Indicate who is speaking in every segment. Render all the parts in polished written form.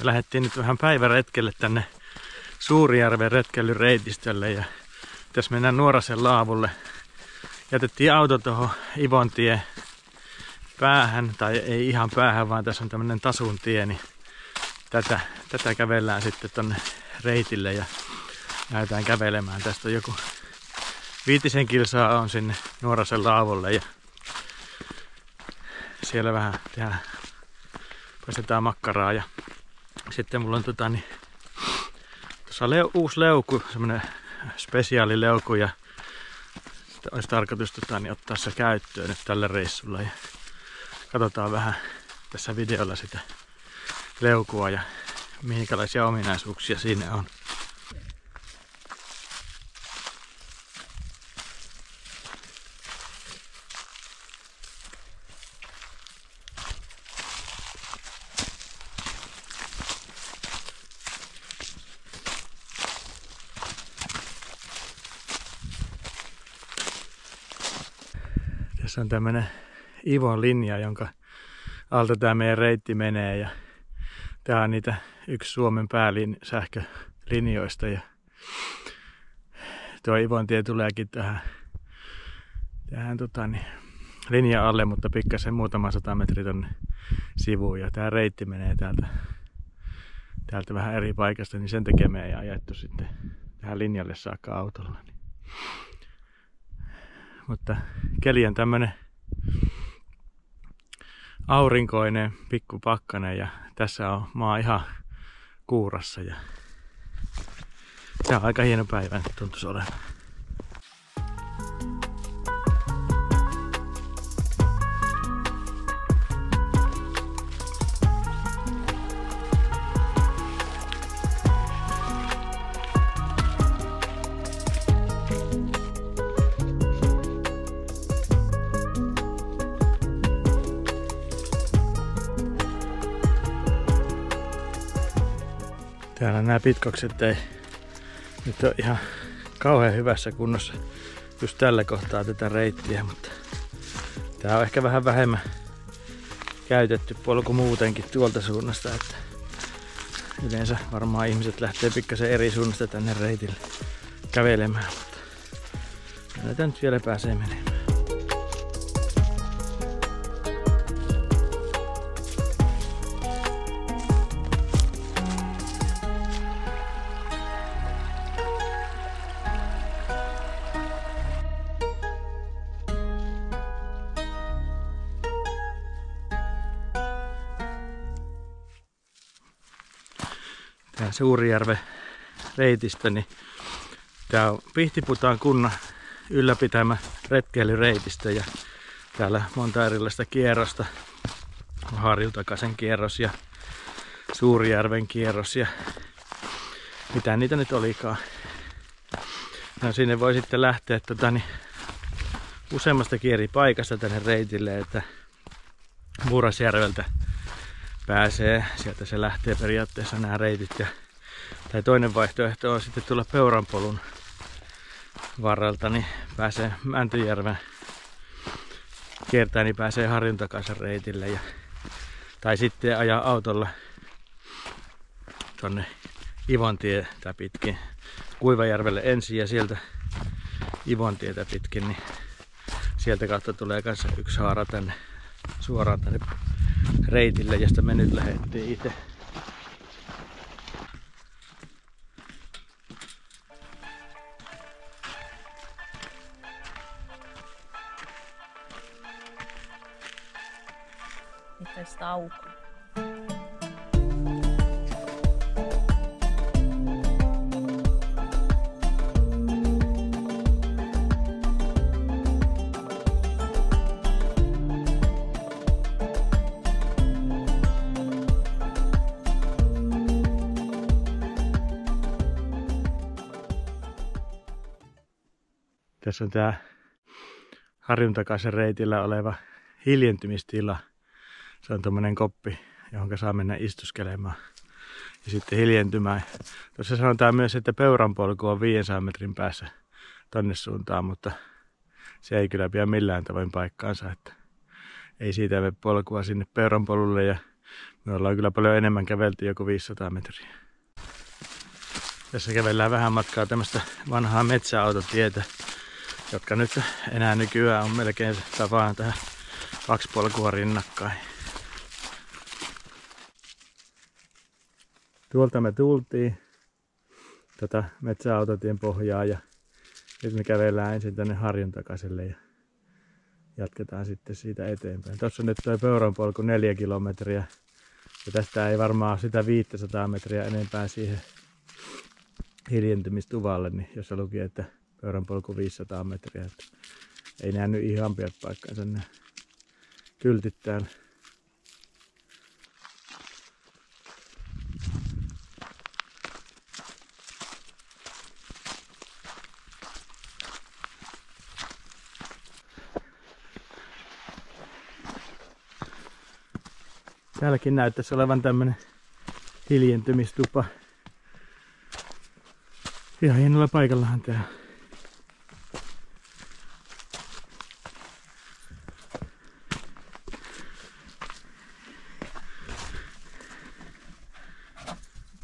Speaker 1: Me lähdettiin nyt vähän päiväretkelle tänne Suurijärven retkeilyreitistölle ja tässä mennään Nuorasen laavulle. Jätettiin auto tuohon Ivontie päähän, tai ei ihan päähän, vaan tässä on tämmönen tasun tie, niin tätä kävellään sitten tonne reitille ja lähdetään kävelemään. Tästä on joku 5 kilsaa on sinne Nuorasen laavulle ja siellä vähän paistetaan makkaraa ja sitten mulla on tuossa uusi leukku, semmonen spesiaalileuku ja olisi tarkoitus ottaa se käyttöön nyt tällä reissulla ja katsotaan vähän tässä videolla sitä leukua ja minkälaisia ominaisuuksia siinä on. Tässä on tämmönen Ivon linja, jonka alta tää meidän reitti menee ja tää on yksi Suomen sähkölinjoista ja tuo Ivontie tuleekin tähän linjan alle, mutta pikkasen muutama 100 metriä tonne sivuun ja tää reitti menee täältä vähän eri paikasta, niin sen takia me ei ajettu sitten tähän linjalle saakka autolla. Mutta keli on tämmönen aurinkoinen, pikkupakkanen ja tässä on maa ihan kuurassa ja tää on aika hieno päivä nyt tuntuisi olevan. Täällä nämä pitkokset ei nyt ole ihan kauhean hyvässä kunnossa just tällä kohtaa tätä reittiä, mutta tää on ehkä vähän vähemmän käytetty polku muutenkin tuolta suunnasta, että yleensä varmaan ihmiset lähtee pikkasen eri suunnasta tänne reitille kävelemään, mutta näitä nyt vielä pääsee menemään. Tää Suurijärven reitistä, niin tää on Pihtiputaan kunnan ylläpitämä retkeilyreitistö ja täällä monta erilaista kierrosta. Harjutakasen kierros ja Suurijärven kierros ja mitä niitä nyt olikaan. No sinne voi sitten lähteä useammasta paikasta tänne reitille, että Muurasjärveltä pääsee, sieltä se lähtee periaatteessa nämä reitit. Tai toinen vaihtoehto on sitten tulla Peuranpolun varrelta, niin pääsee Mäntyjärven kiertää, niin pääsee Harjuntakasen reitille. Tai sitten ajaa autolla tonne Ivontietä pitkin Kuivajärvelle ensin ja sieltä Ivontietä pitkin, niin sieltä kautta tulee kanssa yksi haara tänne suoraan tänne reitille, josta me nyt lähdettiin itse.
Speaker 2: Mitäs tauko?
Speaker 1: Tässä on tää Harjuntakasen reitillä oleva hiljentymistila. Se on tommonen koppi, johon saa mennä istuskelemaan ja sitten hiljentymään. Tuossa sanotaan myös, että Peuranpolku on 500 metrin päässä tonne suuntaan, mutta se ei kyllä pidä millään tavoin paikkaansa. Että ei siitä mene polkua sinne Peuranpolulle ja Me ollaan kyllä paljon enemmän kävelty, joku 500 metriä. Tässä kävellään vähän matkaa tämmöistä vanhaa metsäautotietä, jotka nyt enää nykyään on melkein tapaan tähän 2 polkua rinnakkain. Tuolta me tultiin tätä metsäautotien pohjaa ja nyt me kävellään ensin tänne harjun takaiselle ja jatketaan sitten siitä eteenpäin. Tuossa on nyt tuo Peuran polku 4 kilometriä ja tästä ei varmaan sitä 500 metriä enempää siihen hiljentymistuvalle, niin jos luki, että Peuran polku 500 metriä, että ei nää nyt ihan pidä paikkaansa nämä kyltit täällä. Täälläkin näyttäisi olevan tämmönen hiljentymistupa. Ihan hienolla paikallahan tää.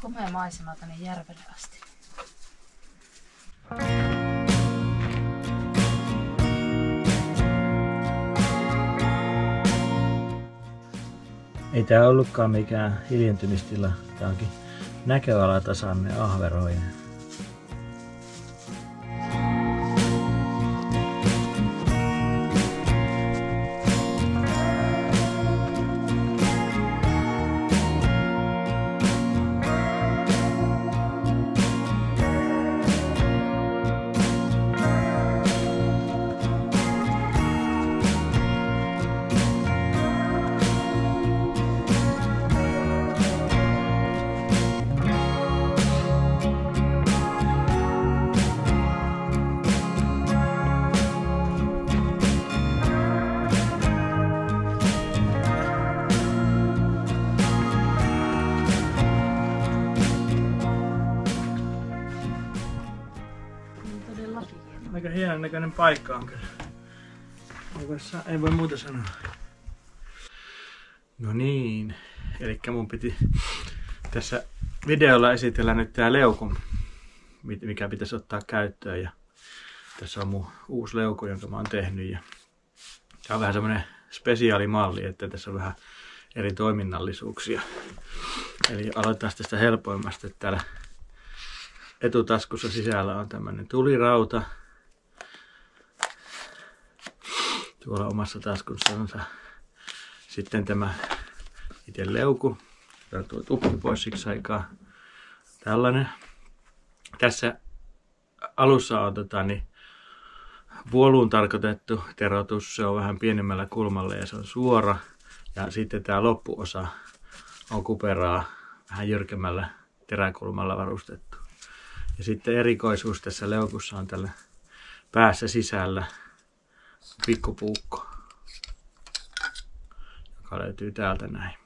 Speaker 2: Komea maisema tänne järvelle asti.
Speaker 1: Ei tää ollutkaan mikään hiljentymistila. Tää onkin näköalatasanne ahveroinen. Aika hienon näköinen paikka on kyllä. Ei voi muuta sanoa. No niin, eli mun piti tässä videolla esitellä nyt tää leuku, mikä pitäisi ottaa käyttöön. Ja tässä on mun uusi leuku, jonka mä oon tehnyt. Ja tää on vähän semmonen spesiaalimalli, että tässä on vähän eri toiminnallisuuksia. Eli aloitetaan tästä helpoimmasta, että täällä etutaskussa sisällä on tämmönen tulirauta. Tuolla omassa taskussa sitten tämä itse leuku. Tämä tuo tukki pois siksi aikaa. Tällainen. Tässä alussa on vuoluun tarkoitettu teroitus. Se on vähän pienemmällä kulmalla ja se on suora. Ja sitten tämä loppuosa on kuperaa vähän jyrkemmällä teräkulmalla varustettu. Ja sitten erikoisuus tässä leukussa on tällä päässä sisällä pikkupuukko, joka löytyy täältä näin.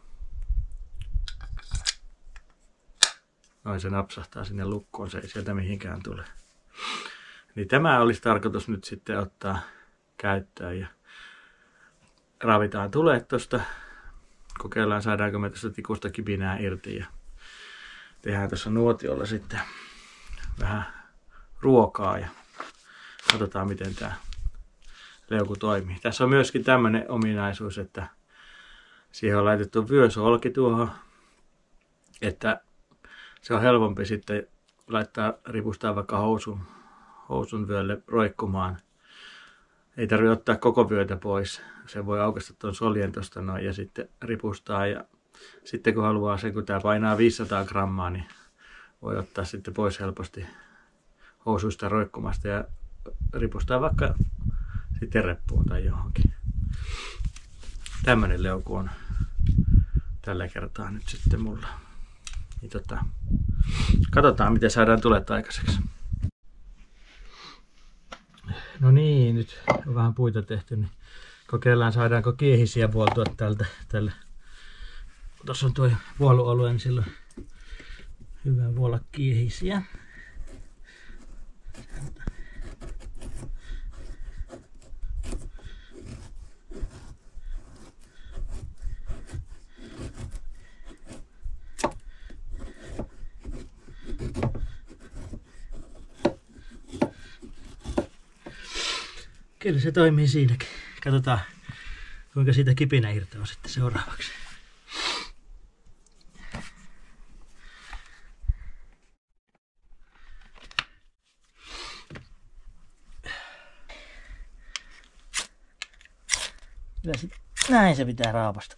Speaker 1: Noin se napsahtaa sinne lukkoon, se ei sieltä mihinkään tule. Niin tämä olisi tarkoitus nyt sitten ottaa käyttöön ja ravitaan tuleet tosta. Kokeillaan saadaanko me tästä tikusta kipinää irti ja tehdään tuossa nuotiolla sitten vähän ruokaa ja katsotaan miten tämä leuku toimii. Tässä on myöskin tämmöinen ominaisuus, että siihen on laitettu vyösolki tuohon, että se on helpompi sitten ripustaa vaikka housun vyölle roikkumaan. Ei tarvitse ottaa koko vyötä pois. Se voi aukaista tuon soljen tuosta noin ja sitten ripustaa. Ja sitten kun haluaa sen, kun tämä painaa 500 grammaa, niin voi ottaa sitten pois helposti housuista roikkumasta ja ripustaa vaikka sitten reppuun tai johonkin. Tämmönen leuku on tällä kertaa nyt sitten mulla. Niin katsotaan miten saadaan tulet aikaiseksi. No niin, nyt on vähän puita tehty, niin kokeillaan saadaanko kiehisiä vuoltua tälle. Tuossa on tuo vuolualue, niin silloin hyvä vuolla kiehisiä. Kyllä se toimii siinäkin. Katsotaan kuinka siitä kipinä irtoaa sitten seuraavaksi. Kyllä se, näin se pitää raapasta.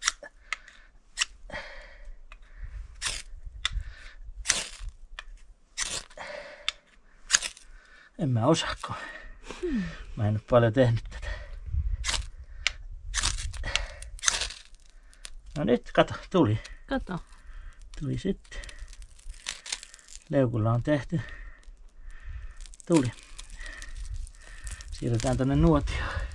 Speaker 1: En mä osaako. Mä en ole paljon tehnyt tätä. No nyt, kato, tuli.
Speaker 2: Kato.
Speaker 1: Tuli sitten. Leukulla on tehty. Tuli. Siirretään tonne nuotioon.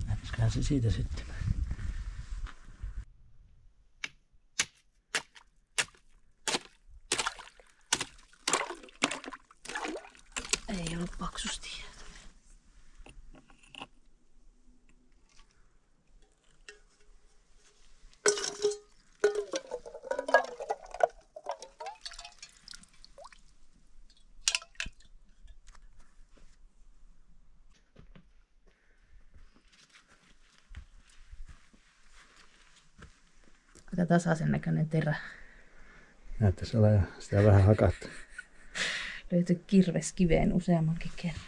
Speaker 1: Näyttäisiköhän se siitä sitten.
Speaker 2: Ei ollut paksusti. Aika tasaisen näköinen terä.
Speaker 1: Näyttäisi olla sitä vähän hakattu.
Speaker 2: Löytyi kirves kiveen useammankin kerran.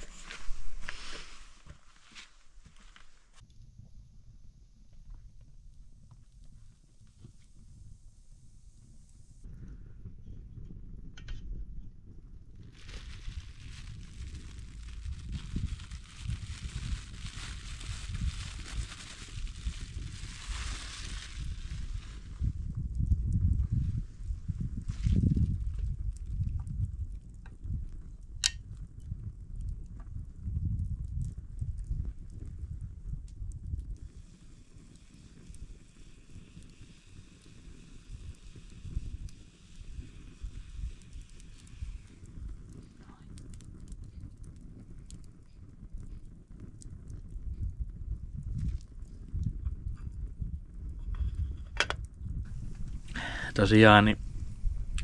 Speaker 1: Tosiaan, niin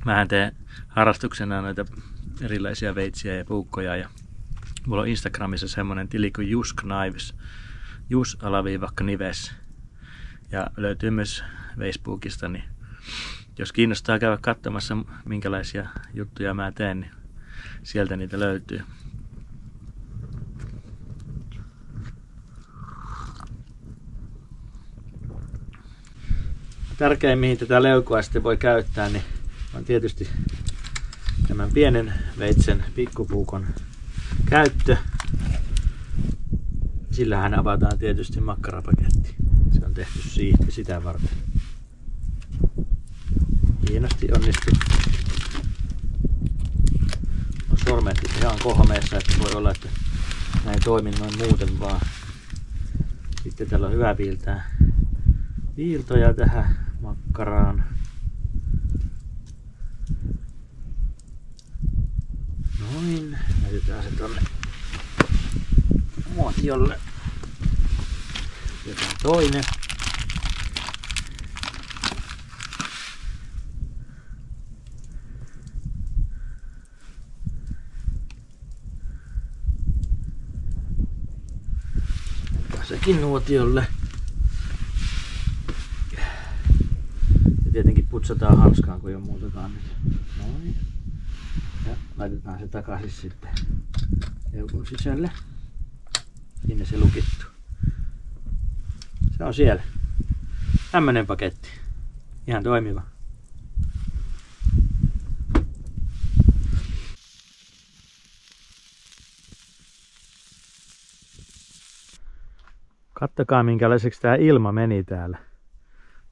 Speaker 1: mähän teen harrastuksena noita erilaisia veitsiä ja puukkoja. Ja mulla on Instagramissa semmonen tili kuin Just Knives. Jus_Knives. Ja löytyy myös Facebookista, niin jos kiinnostaa käydä katsomassa minkälaisia juttuja mä teen, niin sieltä niitä löytyy. Tärkein mihin tätä leukua sitten voi käyttää, niin on tietysti tämän pienen veitsen pikkupuukon käyttö. Sillähän avataan tietysti makkarapaketti. Se on tehty sitä varten. Hienosti onnistui. On sormet ihan kohmeessa, että voi olla, että näin toimin noin muuten vaan. Sitten täällä on hyvä piiltää viiltoja tähän makkaraan. Noin, laitetaan se tonne muotiolle. Jätän toinen. Sekin nuotiolle. Ja tietenkin putsataan hanskaan, kun ei ole muutakaan nyt. Noin. Ja laitetaan se takaisin sitten eukun sisälle. Sinne se lukittu. Se on siellä. Tämmönen paketti. Ihan toimiva. Kattokaa minkälaiseksi tää ilma meni täällä.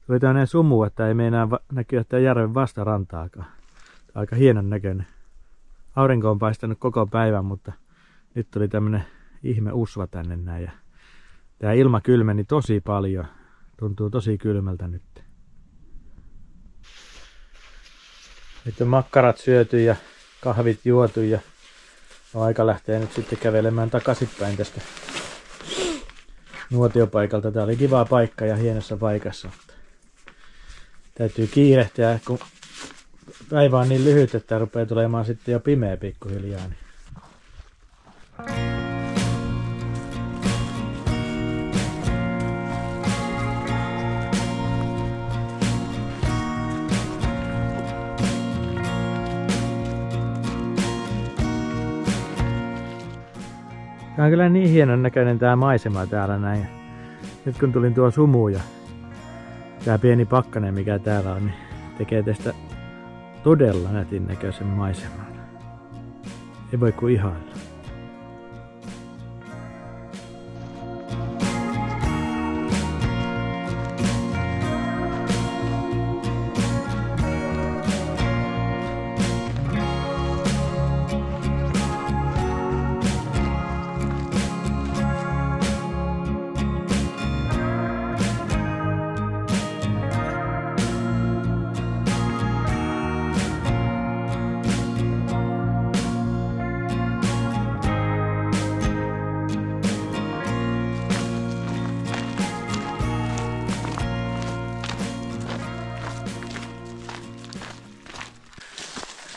Speaker 1: Tuli tämmöinen sumu, että ei meinaa näkyä tämän järven vastarantaakaan. Aika hienon näköinen. Aurinko on paistanut koko päivän, mutta nyt tuli tämmönen ihme usva tänne näin. Ja tää ilma kylmeni tosi paljon. Tuntuu tosi kylmältä nyt. Nyt on makkarat syöty ja kahvit juotu ja on aika lähteä nyt sitten kävelemään takaisinpäin tästä nuotiopaikalta. Tää oli kiva paikka ja hienossa paikassa. Täytyy kiirehtiä, kun päivä on niin lyhyt, että rupeaa tulemaan sitten jo pimeä pikkuhiljaa. Niin. Tää on kyllä niin hienon näköinen tää maisema täällä näin. Nyt kun tulin tuo sumu ja tää pieni pakkanen mikä täällä on, niin tekee tästä todella nätin näköisen maiseman. Ei voi kuin ihailla.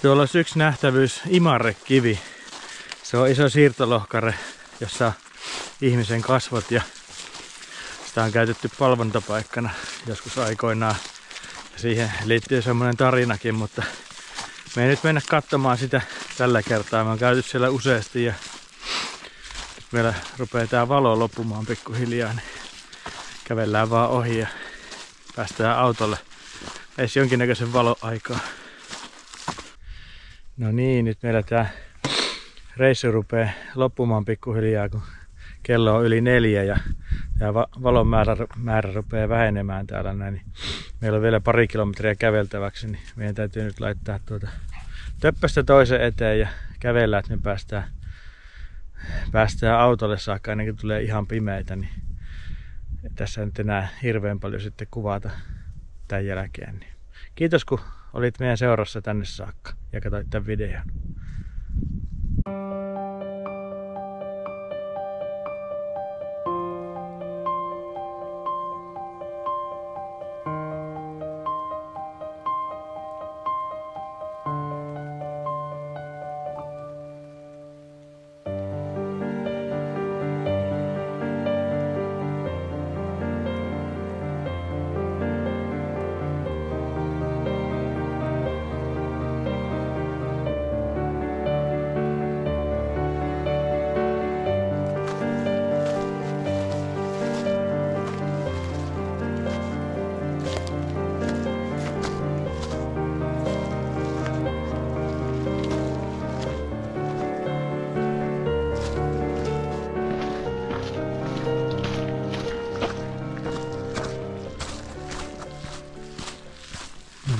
Speaker 1: Tuolla olisi yksi nähtävyys imarrekivi. Se on iso siirtolohkare, jossa on ihmisen kasvot ja sitä on käytetty palvontapaikkana joskus aikoinaan. Ja siihen liittyy semmoinen tarinakin, mutta me ei nyt mennä katsomaan sitä tällä kertaa. Me on käyty siellä useasti ja nyt meillä rupeaa tää valo loppumaan pikkuhiljaa, niin kävellään vaan ohi ja päästään autolle edes jonkinnäköisen valoaikaa. No niin, nyt meillä tää reissu rupeaa loppumaan pikkuhiljaa, kun kello on yli 4 ja tää valon määrä rupeaa vähenemään täällä näin. Niin meillä on vielä pari kilometriä käveltäväksi, niin meidän täytyy nyt laittaa töppöstä toisen eteen ja kävellä, että me päästään autolle saakka ennen kuin tulee ihan pimeitä. Niin tässä nyt enää hirveän paljon sitten kuvata tämän jälkeen. Niin kiitos kun olit meidän seurassa tänne saakka ja katsoit tämän videon.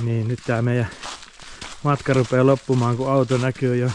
Speaker 1: Niin, nyt tää meidän matka rupeaa loppumaan, kun auto näkyy jo